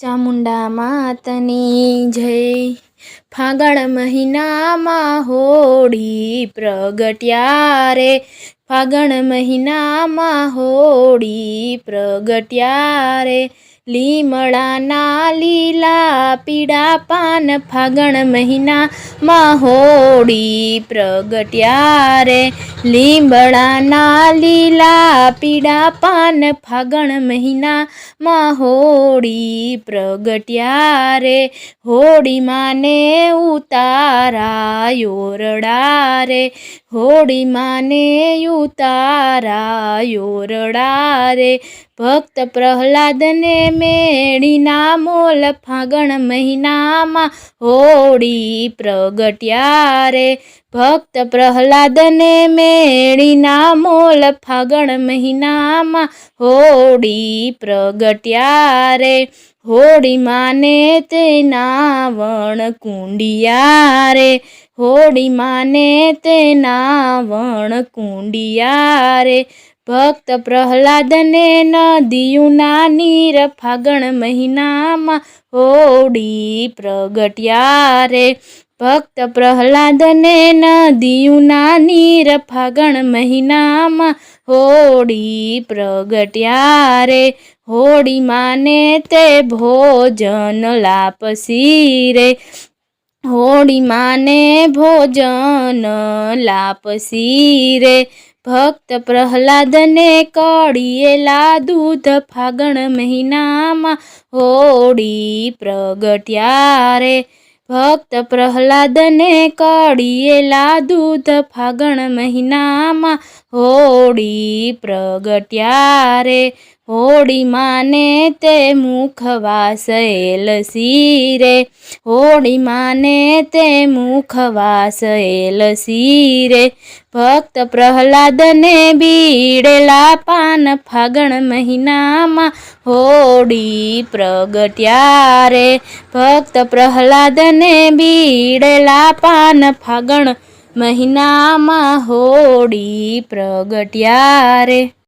ચામુંડા માતની જય। ફાગણ મહિનામાં હોળી પ્રગટ્યા રે, ફાગણ મહિનામાં હોળી પ્રગટ્યા રે। લીમડાના લીલા પીળા પાન ફાગણ મહિનામાં હોળી પ્રગટ્યા રે। લીમડાના લીલા પીળા પાન ફાગણ મહિનામાં હોળી પ્રગટ્યા રે। હોળીમાં ને ઉતારા યોરડા રે, હોળીમાં ને ઉતારા યોરડા રે। ભક્ત પ્રહલાદને મેળીના મોલ ફાગણ મહિનામાં હોળી પ્રગટ્યા રે। ભક્ત પ્રહલાદને મેળીના મોલ ફાગણ મહિનામાં હોળી પ્રગટ્યા રે। હોળીમાં ને તેના વણ કુંડિયા રે, હોળીમાં ને તેના વણ કુંડિયા રે। ભક્ત પ્રહલાદને નદીયુના નીર ફાગણ મહિનામાં હોળી પ્રગટ્યા રે। ભક્ત પ્રહલાદને નદીયુના નીર ફાગણ મહિનામાં હોળી પ્રગટ્યા રે। હોળીમાં ને તે ભોજન લાપસી રે, હોળીમાં ને ભોજન લાપસી રે। ભક્ત પ્રહલાદને કળિયેલા દૂધ ફાગણ મહિનામાં હોળી પ્રગટ્યા રે। ભક્ત પ્રહલાદને કળિયેલા દૂધ ફાગણ મહિનામાં હોળી પ્રગટ્યા રે। હોળીમાં ને તે મુખવાસ એલસી રે, હોળીમાં ને તે મુખવાસ એલસી રે। ભક્ત પ્રહલાદને બીડેલા પાન ફાગણ મહિનામાં હોળી પ્રગટ્યા રે। ભક્ત પ્રહલાદને બીડેલા પાન ફાગણ મહિનામાં હોળી પ્રગટ્યા રે।